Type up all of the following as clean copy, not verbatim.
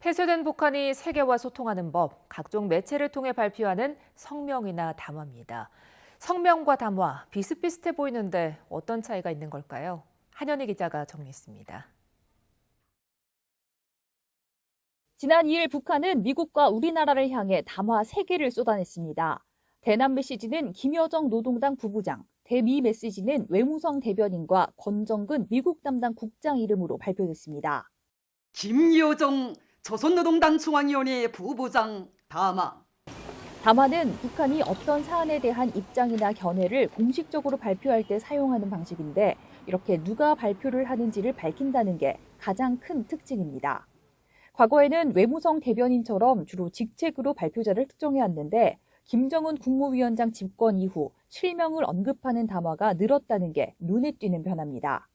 해소된 북한이 세계와 소통하는 법, 각종 매체를 통해 발표하는 성명이나 담화입니다. 성명과 담화, 비슷비슷해 보이는데 어떤 차이가 있는 걸까요? 한현희 기자가 정리했습니다. 지난 2일 북한은 미국과 우리나라를 향해 담화 3개를 쏟아냈습니다. 대남 메시지는 김여정 노동당 부부장, 대미 메시지는 외무성 대변인과 권정근 미국 담당 국장 이름으로 발표됐습니다. 김여정 조선노동당 중앙위원회 부부장 담화. 담화는 북한이 어떤 사안에 대한 입장이나 견해를 공식적으로 발표할 때 사용하는 방식인데 이렇게 누가 발표를 하는지를 밝힌다는 게 가장 큰 특징입니다. 과거에는 외무성 대변인처럼 주로 직책으로 발표자를 특정해왔는데 김정은 국무위원장 집권 이후 실명을 언급하는 담화가 늘었다는 게 눈에 띄는 변화입니다.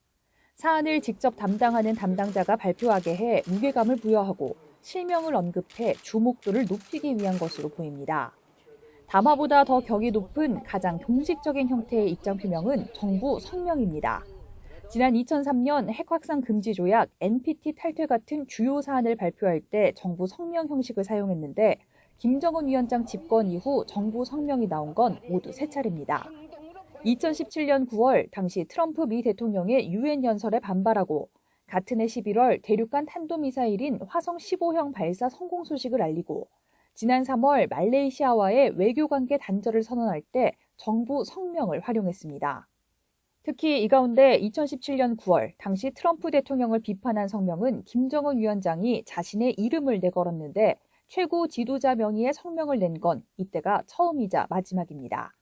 사안을 직접 담당하는 담당자가 발표하게 해 무게감을 부여하고 실명을 언급해 주목도를 높이기 위한 것으로 보입니다. 담화보다 더 격이 높은 가장 공식적인 형태의 입장 표명은 정부 성명입니다. 지난 2003년 핵확산 금지 조약, NPT 탈퇴 같은 주요 사안을 발표할 때 정부 성명 형식을 사용했는데 김정은 위원장 집권 이후 정부 성명이 나온 건 모두 3차례입니다. 2017년 9월 당시 트럼프 미 대통령의 유엔 연설에 반발하고 같은 해 11월 대륙간 탄도미사일인 화성 15형 발사 성공 소식을 알리고 지난 3월 말레이시아와의 외교관계 단절을 선언할 때 정부 성명을 활용했습니다. 특히 이 가운데 2017년 9월 당시 트럼프 대통령을 비판한 성명은 김정은 위원장이 자신의 이름을 내걸었는데 최고 지도자 명의의 성명을 낸 건 이때가 처음이자 마지막입니다.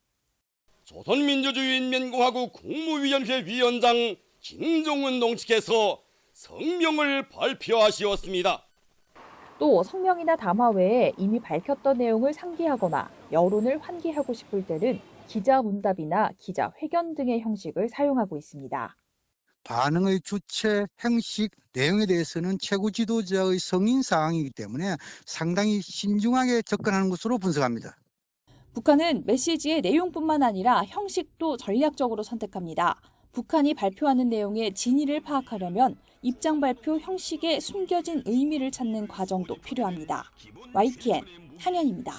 조선민주주의인민공화국 국무위원회 위원장 김정은 동지께서 성명을 발표하시었습니다. 또 성명이나 담화 외에 이미 밝혔던 내용을 상기하거나 여론을 환기하고 싶을 때는 기자문답이나 기자회견 등의 형식을 사용하고 있습니다. 반응의 주체, 형식, 내용에 대해서는 최고 지도자의 성인 사항이기 때문에 상당히 신중하게 접근하는 것으로 분석합니다. 북한은 메시지의 내용뿐만 아니라 형식도 전략적으로 선택합니다. 북한이 발표하는 내용의 진위를 파악하려면 입장 발표 형식에 숨겨진 의미를 찾는 과정도 필요합니다. YTN 한현입니다.